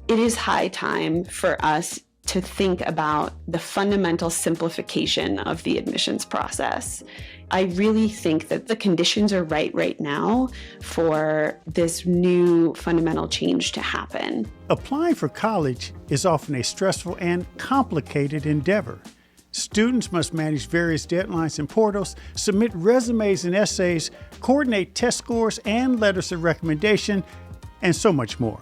it is high time for us to think about the fundamental simplification of the admissions process. I really think that the conditions are right now for this new fundamental change to happen. Applying for college is often a stressful and complicated endeavor. Students must manage various deadlines and portals, submit resumes and essays, coordinate test scores and letters of recommendation, and so much more.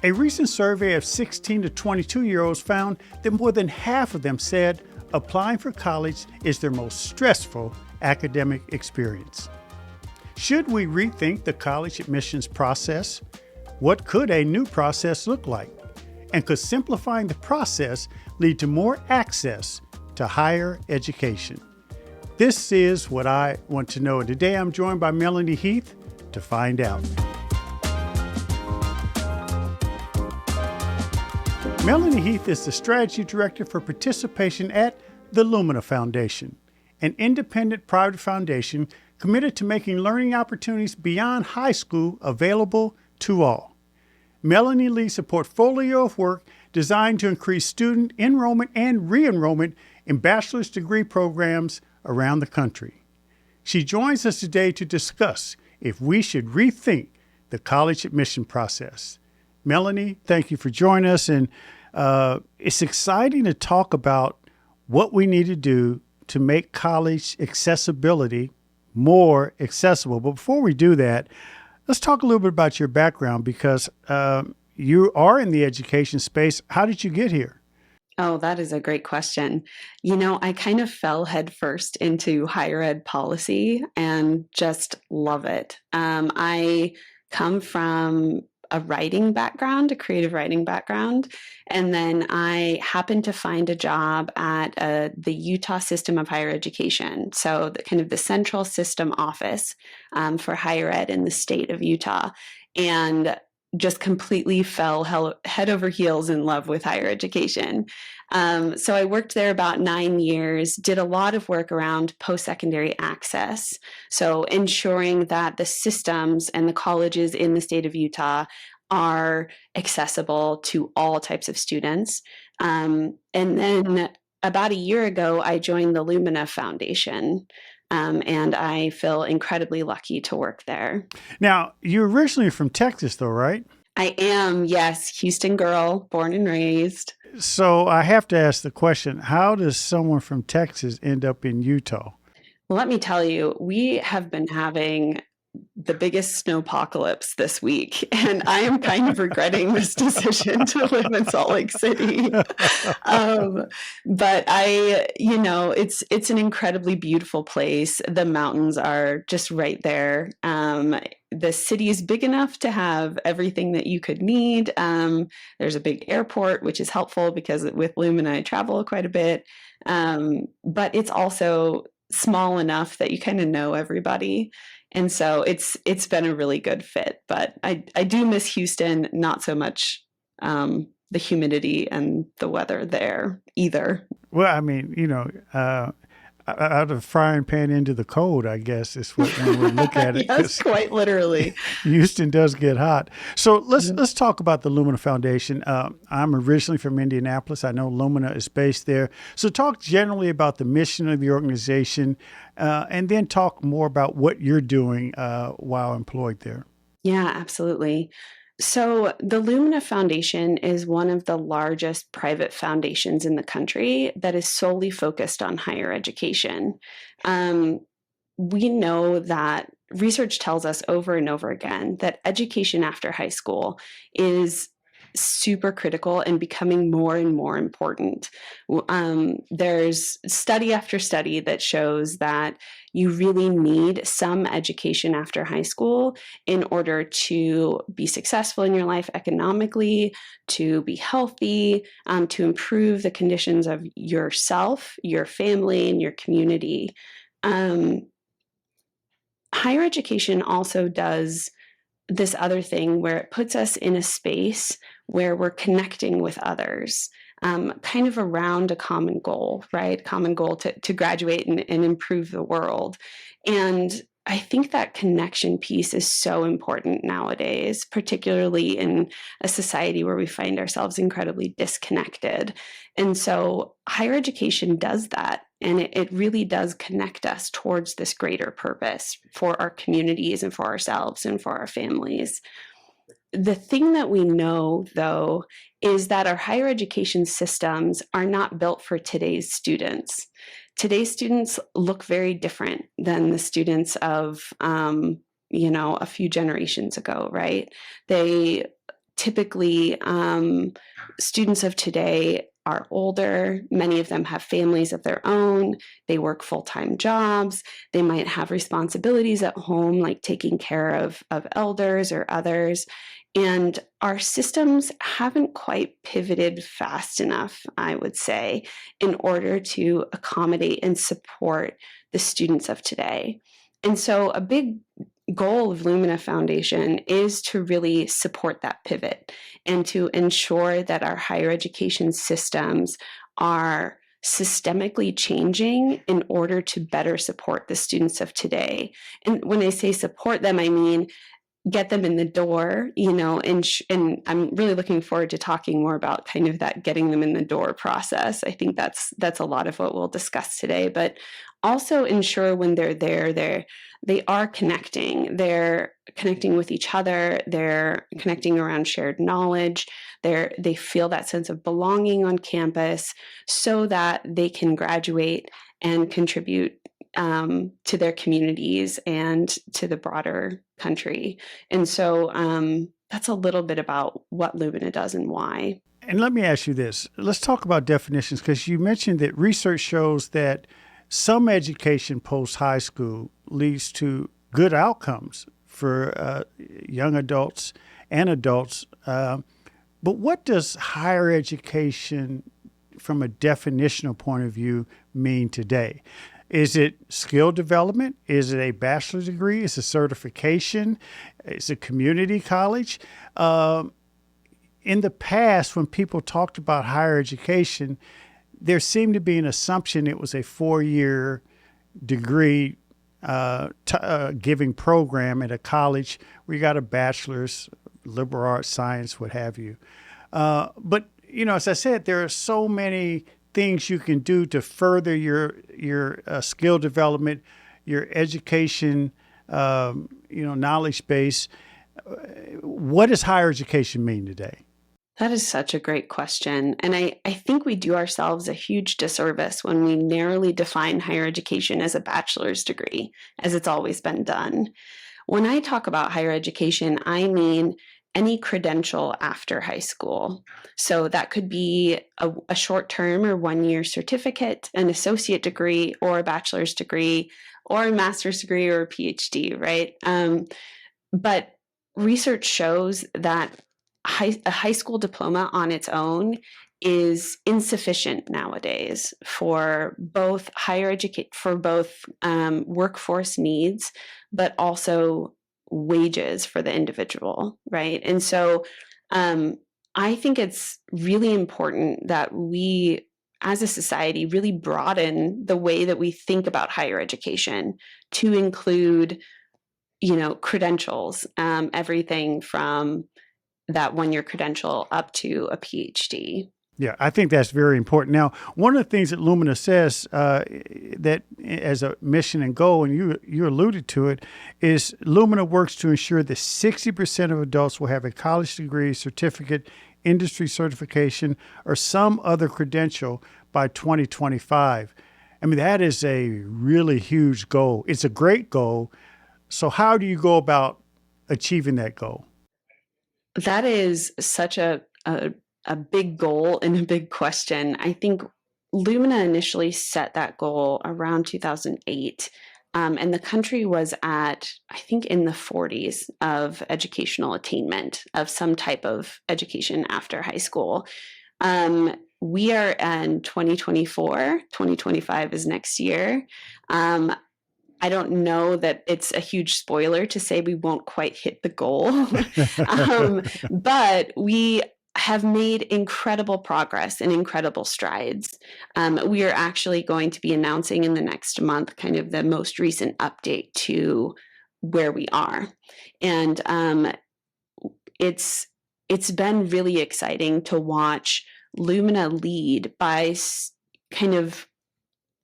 A recent survey of 16 to 22-year-olds found that more than half of them said applying for college is their most stressful academic experience. Should we rethink the college admissions process? What could a new process look like? And could simplifying the process lead to more access to higher education? This is what I want to know. And today I'm joined by Melanie Heath to find out. Melanie Heath is the Strategy Director for Participation at the Lumina Foundation, an independent private foundation committed to making learning opportunities beyond high school available to all. Melanie leads a portfolio of work designed to increase student enrollment and re-enrollment in bachelor's degree programs around the country. She joins us today to discuss if we should rethink the college admission process. Melanie, thank you for joining us, and it's exciting to talk about what we need to do to make college accessibility more accessible. But before we do that, let's talk a little bit about your background, because you are in the education space. How did you get here? Oh, that is a great question. I kind of fell headfirst into higher ed policy and just love it. I come from a writing background, a creative writing background, and then I happened to find a job at the Utah System of Higher Education, so the central system office for higher ed in the state of Utah, and just completely fell head over heels in love with higher education. So I worked there about 9 years, did a lot of work around post-secondary access. So ensuring that the systems and the colleges in the state of Utah are accessible to all types of students. And then about a year ago, I joined the Lumina Foundation. And I feel incredibly lucky to work there. Now, you're originally from Texas, though, right? I am, yes, Houston girl, born and raised. So I have to ask the question, how does someone from Texas end up in Utah? Well, let me tell you, we have been having the biggest snowpocalypse this week, and I am kind of regretting this decision to live in Salt Lake City. But it's an incredibly beautiful place. The mountains are just right there. The city is big enough to have everything that you could need. There's a big airport, which is helpful because with Lumina, I travel quite a bit. But it's also small enough that you kind of know everybody. And so it's been a really good fit, but I do miss Houston, not so much the humidity and the weather there either. Well, I mean, out of the frying pan into the cold, I guess is what one would look at it. Yes, quite literally. Houston does get hot. So let's talk about the Lumina Foundation. I'm originally from Indianapolis. I know Lumina is based there. So talk generally about the mission of the organization, and then talk more about what you're doing while employed there. Yeah, absolutely. So the Lumina Foundation is one of the largest private foundations in the country that is solely focused on higher education. We know that research tells us over and over again that education after high school is super critical and becoming more and more important. There's study after study that shows that you really need some education after high school in order to be successful in your life economically, to be healthy, to improve the conditions of yourself, your family, and your community. Higher education also does this other thing where it puts us in a space where we're connecting with others, kind of around a common goal, right? Common goal to graduate and improve the world. And I think that connection piece is so important nowadays, particularly in a society where we find ourselves incredibly disconnected. And so higher education does that. And it really does connect us towards this greater purpose for our communities and for ourselves and for our families. The thing that we know, though, is that our higher education systems are not built for today's students. Today's students look very different than the students of, a few generations ago, right? They typically, students of today are older. Many of them have families of their own. They work full-time jobs. They might have responsibilities at home, like taking care of elders or others. And our systems haven't quite pivoted fast enough, I would say, in order to accommodate and support the students of today. And so a big goal of Lumina Foundation is to really support that pivot and to ensure that our higher education systems are systemically changing in order to better support the students of today. And when I say support them, I mean get them in the door, and I'm really looking forward to talking more about kind of that getting them in the door process. I think that's a lot of what we'll discuss today, but also ensure when they're there, they are connecting. They're connecting with each other. They're connecting around shared knowledge. They feel that sense of belonging on campus so that they can graduate and contribute to their communities and to the broader country. And so that's a little bit about what Lumina does and why. And let me ask you this. Let's talk about definitions, because you mentioned that research shows that some education post-high school leads to good outcomes for young adults and adults. But what does higher education from a definitional point of view mean today? Is it skill development? Is it a bachelor's degree? Is it certification? Is it community college? In the past, when people talked about higher education, there seemed to be an assumption it was a 4-year degree giving program at a college where you got a bachelor's, liberal arts, science, what have you. But, as I said, there are so many things you can do to further your skill development, your education, knowledge base. What does higher education mean today? That is such a great question. And I think we do ourselves a huge disservice when we narrowly define higher education as a bachelor's degree, as it's always been done. When I talk about higher education, I mean any credential after high school. So that could be a short-term or 1-year certificate, an associate degree, or a bachelor's degree, or a master's degree, or a PhD, right? But research shows that a high school diploma on its own is insufficient nowadays for both workforce needs, but also wages for the individual, right? And so I think it's really important that we, as a society, really broaden the way that we think about higher education to include, credentials, everything from that 1-year credential up to a PhD. Yeah, I think that's very important. Now, one of the things that Lumina says that as a mission and goal, and you alluded to it, is Lumina works to ensure that 60% of adults will have a college degree, certificate, industry certification, or some other credential by 2025. I mean, that is a really huge goal. It's a great goal. So how do you go about achieving that goal? That is such a big goal and a big question. I think Lumina initially set that goal around 2008, and the country was at, I think, in the 40s of educational attainment of some type of education after high school. We are in 2024, 2025 is next year. I don't know that it's a huge spoiler to say we won't quite hit the goal, but we have made incredible progress and incredible strides. We are actually going to be announcing in the next month kind of the most recent update to where we are. And it's been really exciting to watch Lumina lead by kind of,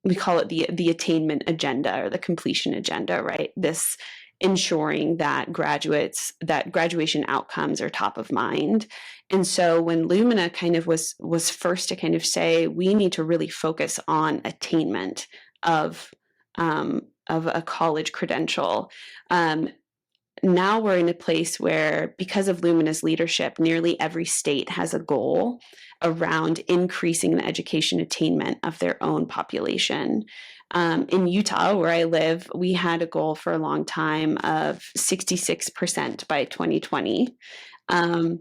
we call it the attainment agenda or the completion agenda, right? This ensuring that graduation outcomes are top of mind. And so when Lumina kind of was first to kind of say, we need to really focus on attainment of a college credential. Now we're in a place where, because of Lumina's leadership, nearly every state has a goal around increasing the education attainment of their own population. In Utah, where I live, we had a goal for a long time of 66% by 2020. And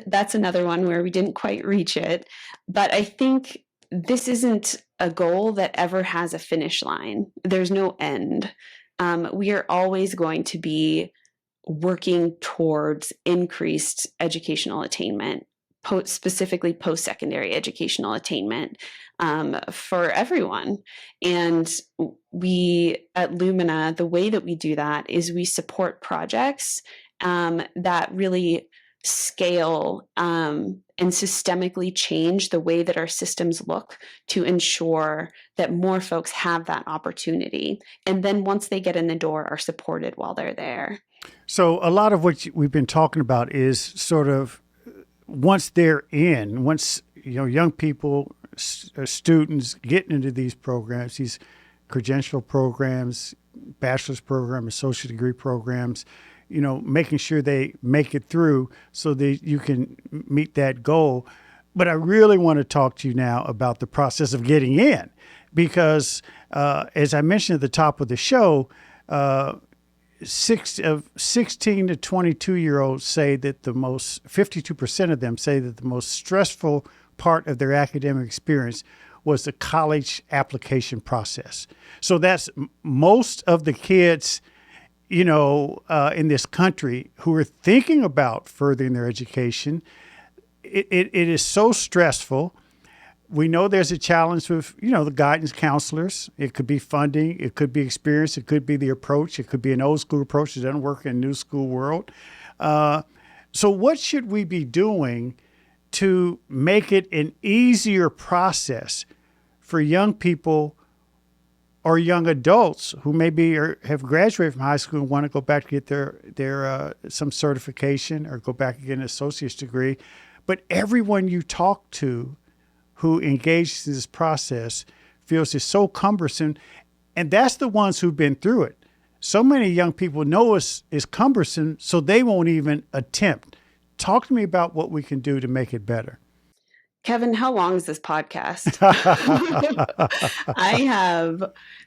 that's another one where we didn't quite reach it. But I think this isn't a goal that ever has a finish line. There's no end. We are always going to be working towards increased educational attainment, specifically post-secondary educational attainment for everyone. And we at Lumina, the way that we do that is we support projects that really scale and systemically change the way that our systems look to ensure that more folks have that opportunity. And then once they get in the door, are supported while they're there. So a lot of what we've been talking about is sort of once they're in, once young people, students getting into these programs, these credential programs, bachelor's program, associate degree programs, making sure they make it through so that you can meet that goal. But I really want to talk to you now about the process of getting in, because as I mentioned at the top of the show, 16 to 22-year-olds say that 52% of them say that the most stressful part of their academic experience was the college application process. So that's most of the kids in this country who are thinking about furthering their education. It is so stressful. We know there's a challenge with, the guidance counselors. It could be funding. It could be experience. It could be the approach. It could be an old school approach that doesn't work in a new school world. So what should we be doing to make it an easier process for young people or young adults who maybe have graduated from high school and want to go back to get their some certification or go back and get an associate's degree? But everyone you talk to who engages in this process feels it's so cumbersome. And that's the ones who've been through it. So many young people know it's cumbersome, so they won't even attempt. Talk to me about what we can do to make it better. Kevin, how long is this podcast?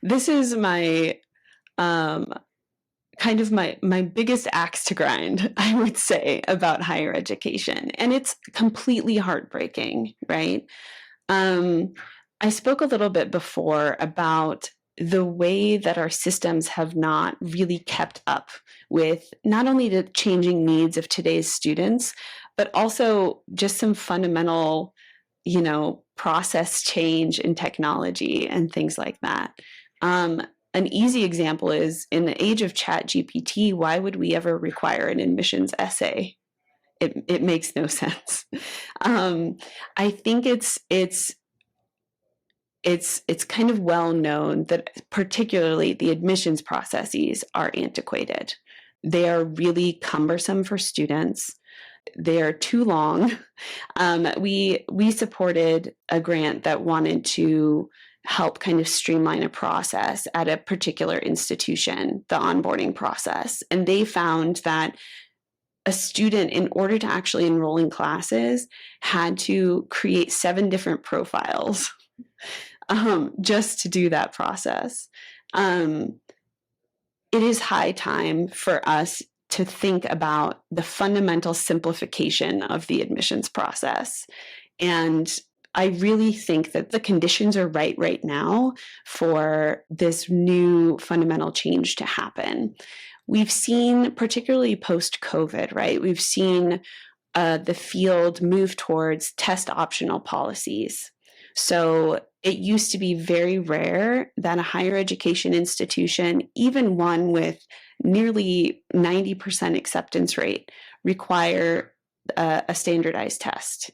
This is my kind of my biggest axe to grind, I would say, about higher education. And it's completely heartbreaking, right? I spoke a little bit before about the way that our systems have not really kept up with not only the changing needs of today's students, but also just some fundamental, process change in technology and things like that. An easy example is, in the age of ChatGPT, why would we ever require an admissions essay? It makes no sense. I think it's kind of well known that particularly the admissions processes are antiquated. They are really cumbersome for students. They are too long. We supported a grant that wanted to help kind of streamline a process at a particular institution, the onboarding process. And they found that a student, in order to actually enroll in classes, had to create 7 different profiles just to do that process. It is high time for us to think about the fundamental simplification of the admissions process. And I really think that the conditions are right now for this new fundamental change to happen. We've seen, particularly post-COVID, right? We've seen the field move towards test optional policies. So it used to be very rare that a higher education institution, even one with nearly 90% acceptance rate, require a standardized test.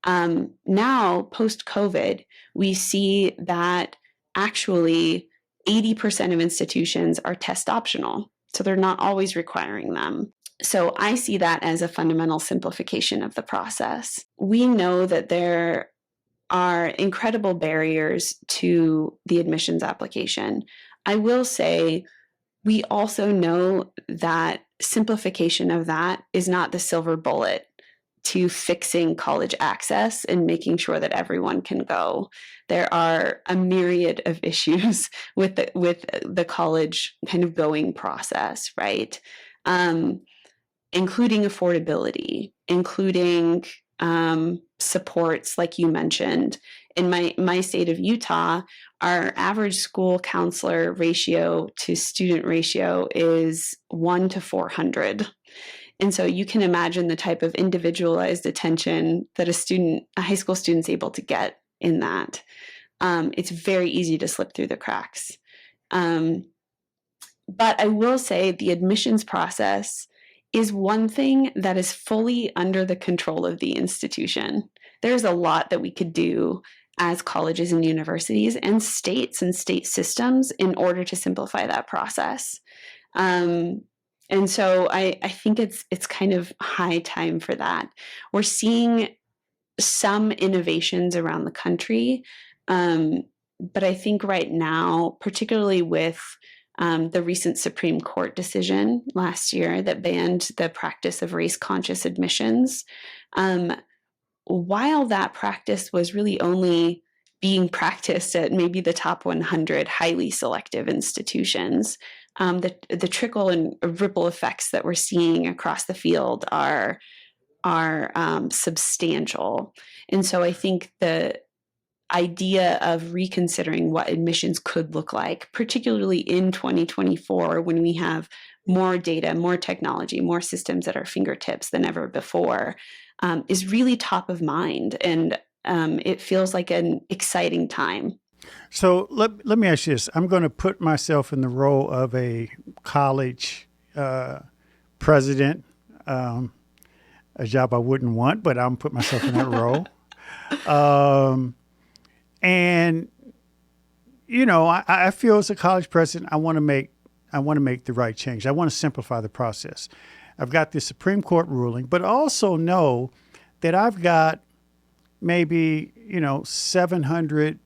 Now, post-COVID, we see that actually 80% of institutions are test optional. So they're not always requiring them. So I see that as a fundamental simplification of the process. We know that there are incredible barriers to the admissions application. I will say we also know that simplification of that is not the silver bullet to fixing college access and making sure that everyone can go. There are a myriad of issues with the college kind of going process, right? Including affordability, including supports, like you mentioned. In my state of Utah, our average school counselor ratio to student ratio is 1 to 400. And so you can imagine the type of individualized attention that a high school student's able to get in that. It's very easy to slip through the cracks. But I will say the admissions process is one thing that is fully under the control of the institution. There's a lot that we could do as colleges and universities and state systems in order to simplify that process. And so I think it's kind of high time for that. We're seeing some innovations around the country, but I think right now, particularly with the recent Supreme Court decision last year that banned the practice of race-conscious admissions, while that practice was really only being practiced at maybe the top 100 highly selective institutions, the trickle and ripple effects that we're seeing across the field are substantial. And so I think the idea of reconsidering what admissions could look like, particularly in 2024, when we have more data, more technology, more systems at our fingertips than ever before, is really top of mind. And it feels like an exciting time. So let me ask you this. I'm going to put myself in the role of a college president, a job I wouldn't want, but I'm put myself in that role. And, you know, I feel as a college president, I want to make the right change. I want to simplify the process. I've got the Supreme Court ruling, but also know that I've got maybe, 700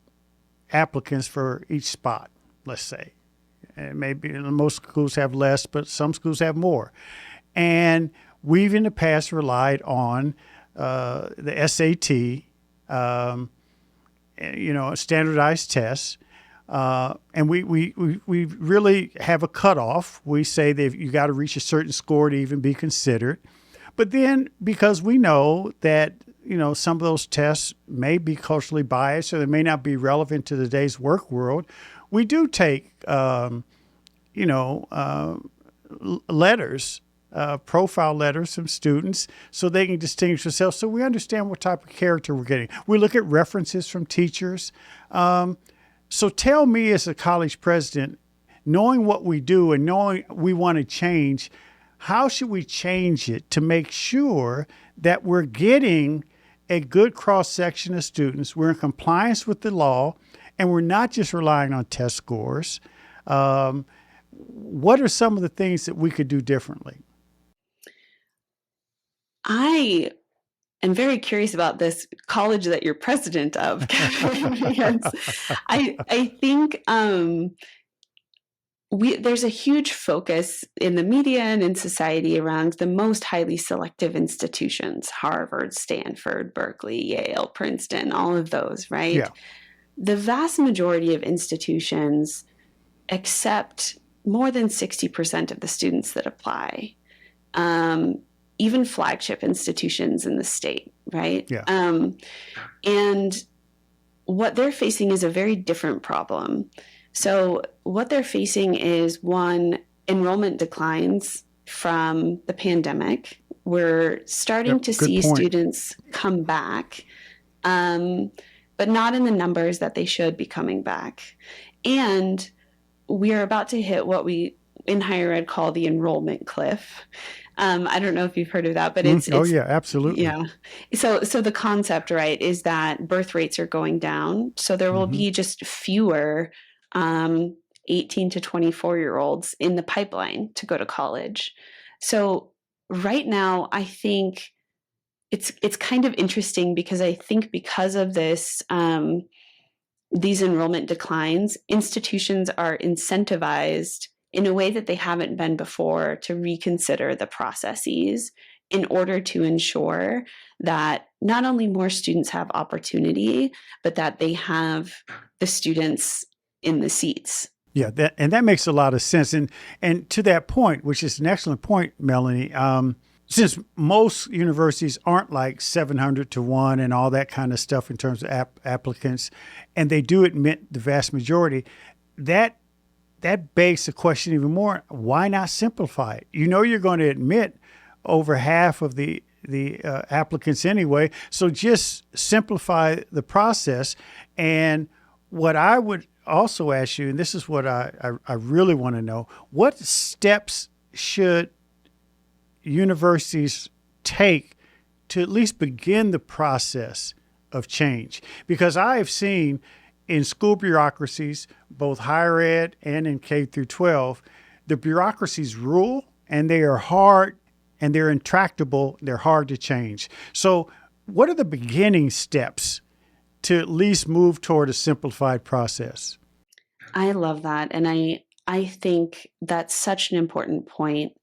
applicants for each spot, let's say. And maybe most schools have less, but some schools have more. And we've in the past relied on the SAT, standardized tests. And we really have a cutoff. We say that you got to reach a certain score to even be considered. But then because we know that, some of those tests may be culturally biased or they may not be relevant to today's work world, we do take, letters, profile letters from students so they can distinguish themselves, so we understand what type of character we're getting. We look at references from teachers. So tell me, as a college president, knowing what we do and knowing we want to change, how should we change it to make sure that we're getting a good cross-section of students, we're in compliance with the law, and we're not just relying on test scores? What are some of the things that we could do differently? I am very curious about this college that you're president of. I think there's a huge focus in the media and in society around the most highly selective institutions: Harvard, Stanford, Berkeley, Yale, Princeton, all of those, right? Yeah. The vast majority of institutions accept more than 60% of the students that apply. Even flagship institutions in the state, right? Yeah. And what they're facing is a very different problem. So what they're facing is, one, enrollment declines from the pandemic, We're starting Yep. to Good see point. students come back, um, but not in the numbers that they should be coming back. And we are about to hit what we in higher ed call the enrollment cliff. I don't know if you've heard of that, but Oh, it's yeah, absolutely. yeah. So the concept, right, is that birth rates are going down, so there will Hmm. be just fewer 18 to 24-year-olds in the pipeline to go to college. So right now, I think it's kind of interesting because I think because of this these enrollment declines, institutions are incentivized in a way that they haven't been before to reconsider the processes in order to ensure that not only more students have opportunity, but that they have the students in the seats. Yeah, that makes a lot of sense. And to that point, which is an excellent point, Melanie. Since most universities aren't like 700 to 1 and all that kind of stuff in terms of applicants, and they do admit the vast majority, that that begs the question even more: why not simplify it? You know, you're going to admit over half of the applicants anyway, so just simplify the process. And what I would also ask you, and this is what I really want to know: what steps should universities take to at least begin the process of change? Because I have seen in school bureaucracies, both higher ed and in K through 12, the bureaucracies rule and they are hard and they're intractable. They're hard to change. So, what are the beginning steps to at least move toward a simplified process? I love that. And I think that's such an important point.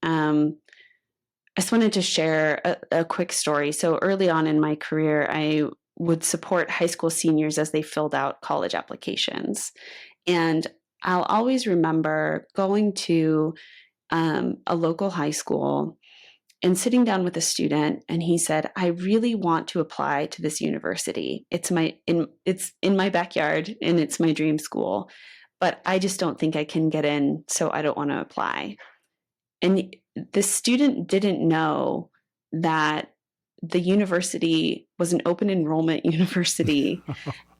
I just wanted to share a quick story. So early on in my career, I would support high school seniors as they filled out college applications. And I'll always remember going to a local high school and sitting down with a student, and he said, "I really want to apply to this university. It's in my backyard and it's my dream school, but I just don't think I can get in, so I don't want to apply." And the student didn't know that the university was an open enrollment university,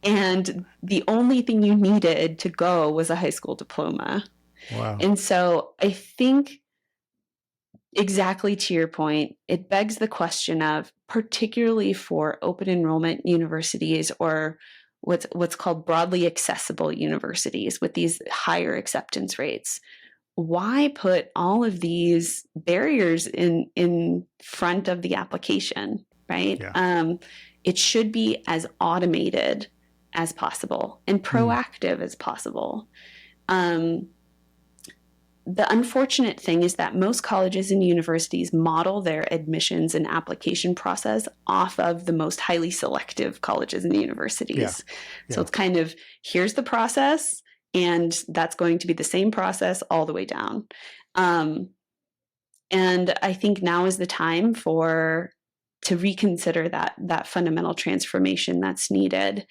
and the only thing you needed to go was a high school diploma. Wow. And so I think, exactly to your point, it begs the question of, particularly for open enrollment universities or what's called broadly accessible universities with these higher acceptance rates, why put all of these barriers in front of the application, right? Yeah. It should be as automated as possible and Mm. proactive as possible. Um, the unfortunate thing is that most colleges and universities model their admissions and application process off of the most highly selective colleges and Yeah. universities. So Yeah. it's kind of, here's the process, and that's going to be the same process all the way down. Um, and I think now is the time to reconsider that fundamental transformation that's needed.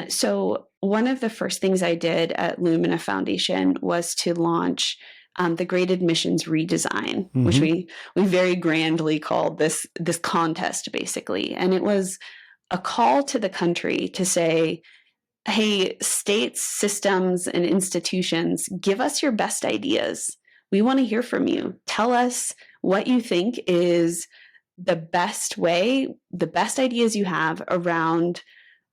So one of the first things I did at Lumina Foundation was to launch the Great Admissions Redesign, which Hmm. we very grandly called this contest, basically. And it was a call to the country to say, "Hey, states, systems, and institutions, give us your best ideas. We want to hear from you. Tell us what you think is the best way, the best ideas you have around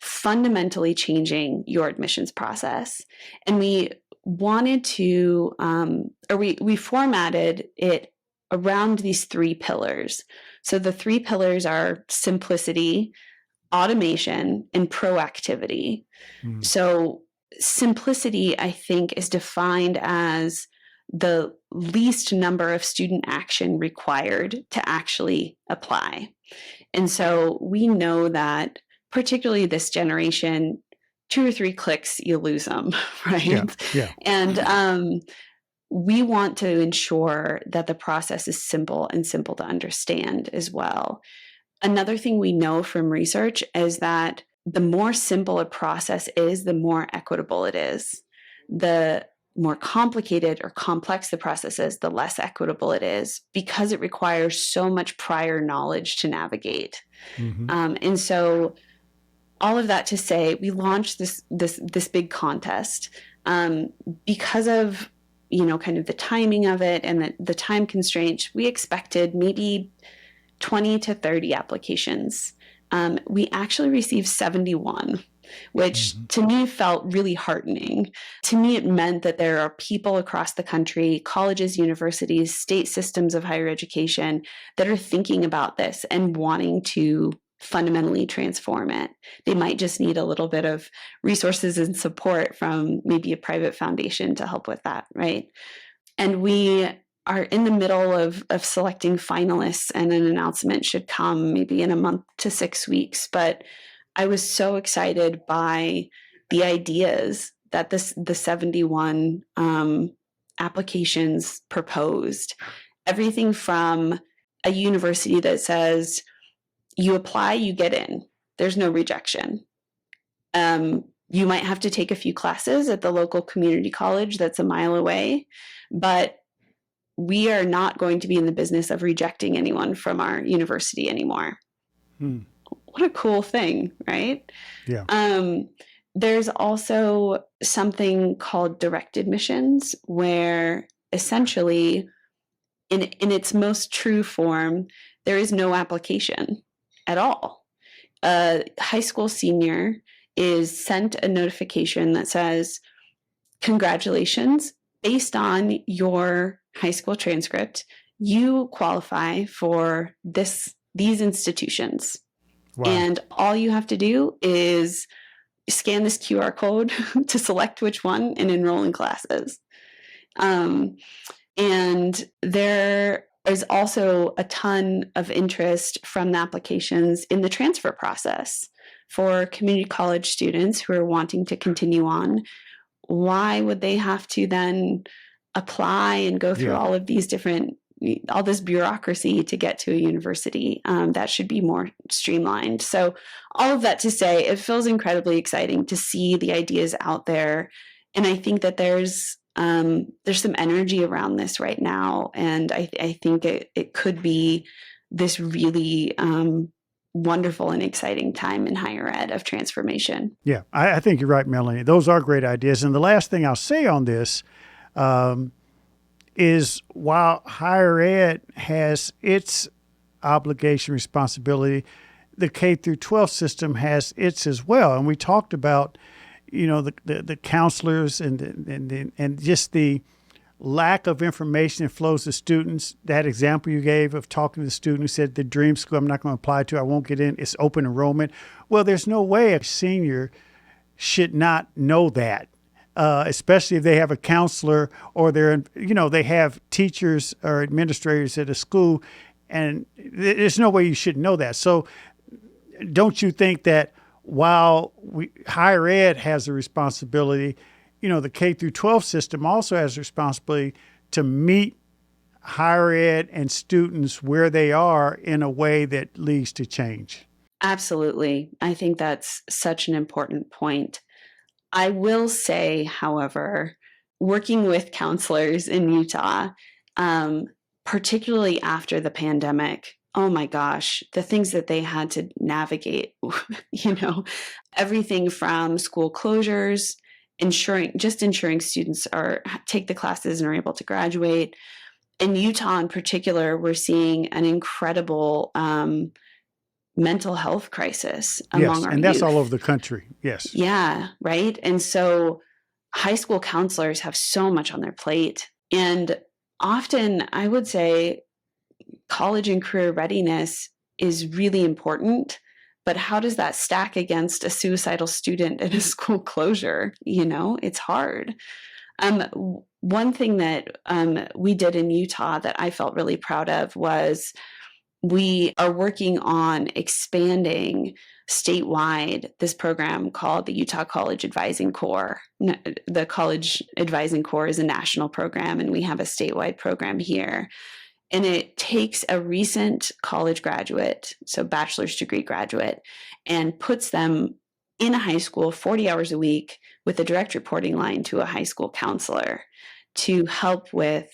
fundamentally changing your admissions process." And we wanted to, or we formatted it around these three pillars. So the three pillars are simplicity, automation, and proactivity. Mm. So simplicity, I think, is defined as the least number of student action required to actually apply. And so we know that, particularly this generation, 2 or 3 clicks, you lose them, Yeah. right? Yeah. And we want to ensure that the process is simple and simple to understand as well. Another thing we know from research is that the more simple a process is, the more equitable it is. The more complicated or complex the process is, the less equitable it is, because it requires so much prior knowledge to navigate. And so all of that to say, we launched this big contest because of, kind of the timing of it and the time constraints. We expected maybe 20 to 30 applications. We actually received 71, which to me felt really heartening. To me, it meant that there are people across the country, colleges, universities, state systems of higher education, that are thinking about this and wanting to fundamentally transform it. They might just need a little bit of resources and support from maybe a private foundation to help with that, right? And we are in the middle of selecting finalists, and an announcement should come maybe in a month to 6 weeks. But I was so excited by the ideas that the 71 applications proposed. Everything from a university that says, you apply, you get in. There's no rejection. You might have to take a few classes at the local community college that's a mile away, but we are not going to be in the business of rejecting anyone from our university anymore. What a cool thing, right? Yeah. There's also something called direct admissions, where essentially, in its most true form, there is no application at all. A high school senior is sent a notification that says, congratulations, based on your high school transcript, you qualify for these institutions. Wow. And all you have to do is scan this QR code to select which one and enroll in classes. And there is also a ton of interest from the applications in the transfer process for community college students who are wanting to continue on. Why would they have to then apply and go through all of these all this bureaucracy to get to a university? That should be more streamlined. So all of that to say, it feels incredibly exciting to see the ideas out there. And I think that there's some energy around this right now. And I think it could be this really wonderful and exciting time in higher ed of transformation. Yeah, I think you're right, Melanie. Those are great ideas. And the last thing I'll say on this is, while higher ed has its obligation, responsibility, the K through 12 system has its as well. And we talked about, the counselors and just the lack of information that flows to students. That example you gave of talking to the student who said, the dream school I'm not going to apply to, I won't get in, it's open enrollment. Well, there's no way a senior should not know that, especially if they have a counselor or they have teachers or administrators at a school, and there's no way you should know that. So don't you think that while higher ed has a responsibility, the K through 12 system also has a responsibility to meet higher ed and students where they are in a way that leads to change? Absolutely. I think that's such an important point. I will say, however, working with counselors in Utah, particularly after the pandemic, oh my gosh, the things that they had to navigate, everything from school closures, ensuring students take the classes and are able to graduate. In Utah in particular, we're seeing an incredible mental health crisis among our youth. And that's all over the country. Yes. Yeah, right. And so high school counselors have so much on their plate. And often I would say college and career readiness is really important, but how does that stack against a suicidal student and a school closure? It's hard. One thing that we did in Utah that I felt really proud of was we are working on expanding statewide this program called the Utah College Advising Corps. The College Advising Corps is a national program, and we have a statewide program here. And it takes a recent college graduate, so bachelor's degree graduate, and puts them in a high school 40 hours a week with a direct reporting line to a high school counselor to help with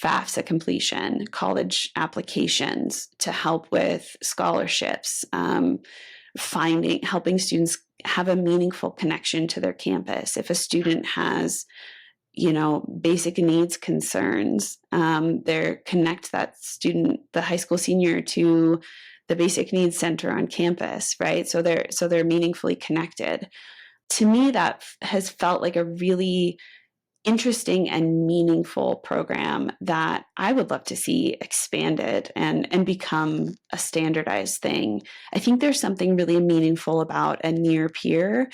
FAFSA completion, college applications, to help with scholarships, helping students have a meaningful connection to their campus. If a student has, basic needs concerns, connect that student, the high school senior, to the basic needs center on campus, right? So they're meaningfully connected. To me, that has felt like a really interesting and meaningful program that I would love to see expanded and become a standardized thing. I think there's something really meaningful about a near peer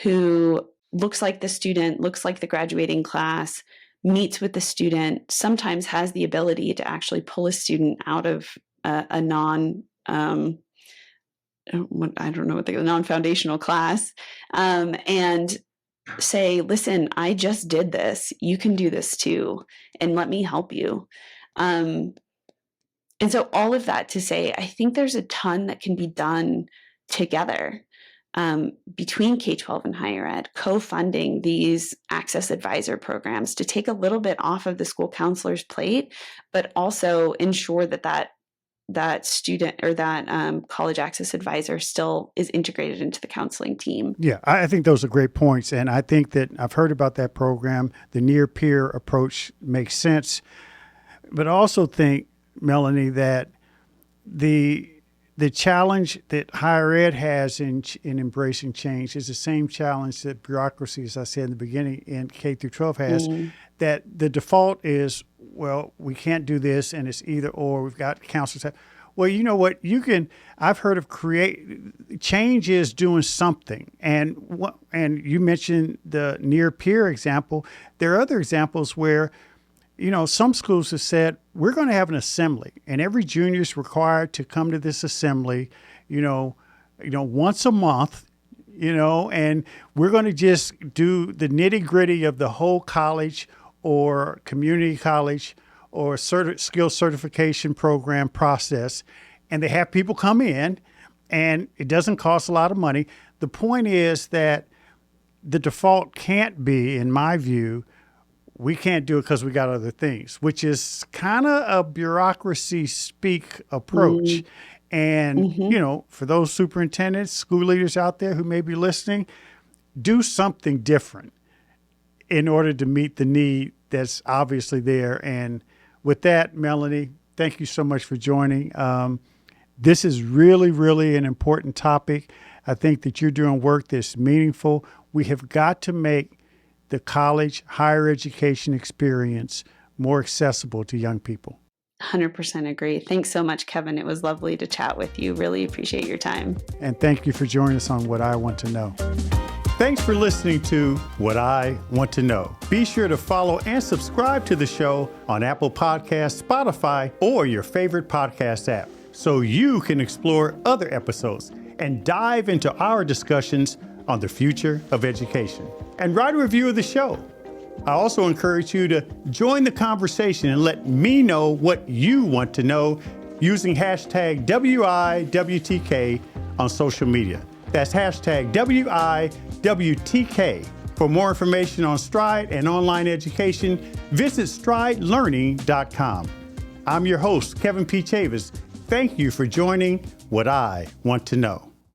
who looks like the student, looks like the graduating class, meets with the student, sometimes has the ability to actually pull a student out of a non-foundational class, and say, listen, I just did this. You can do this too, and let me help you. And so all of that to say, I think there's a ton that can be done together between K-12 and higher ed, co-funding these access advisor programs to take a little bit off of the school counselor's plate, but also ensure that student or that college access advisor still is integrated into the counseling team. Yeah, I think those are great points. And I think that I've heard about that program. The near peer approach makes sense. But I also think, Melanie, that the challenge that higher ed has in embracing change is the same challenge that bureaucracy, as I said in the beginning, in K through 12 has, that the default is, well, we can't do this, and it's either or. We've got counselors. Well, you know what? I've heard of change is doing something. And you mentioned the near peer example. There are other examples where, some schools have said, we're going to have an assembly, and every junior is required to come to this assembly, once a month, and we're going to just do the nitty gritty of the whole college or community college or skill certification program process. And they have people come in, and it doesn't cost a lot of money. The point is that the default can't be, in my view, we can't do it because we got other things, which is kind of a bureaucracy speak approach. And, for those superintendents, school leaders out there who may be listening, do something different in order to meet the need that's obviously there. And with that, Melanie, thank you so much for joining. This is really, really an important topic. I think that you're doing work that's meaningful. We have got to make the college higher education experience more accessible to young people. 100% agree. Thanks so much, Kevin. It was lovely to chat with you. Really appreciate your time. And thank you for joining us on What I Want to Know. Thanks for listening to What I Want to Know. Be sure to follow and subscribe to the show on Apple Podcasts, Spotify, or your favorite podcast app so you can explore other episodes and dive into our discussions on the future of education. And write a review of the show. I also encourage you to join the conversation and let me know what you want to know using hashtag WIWTK on social media. That's hashtag WIWTK. For more information on Stride and online education, visit stridelearning.com. I'm your host, Kevin P. Chavous. Thank you for joining What I Want to Know.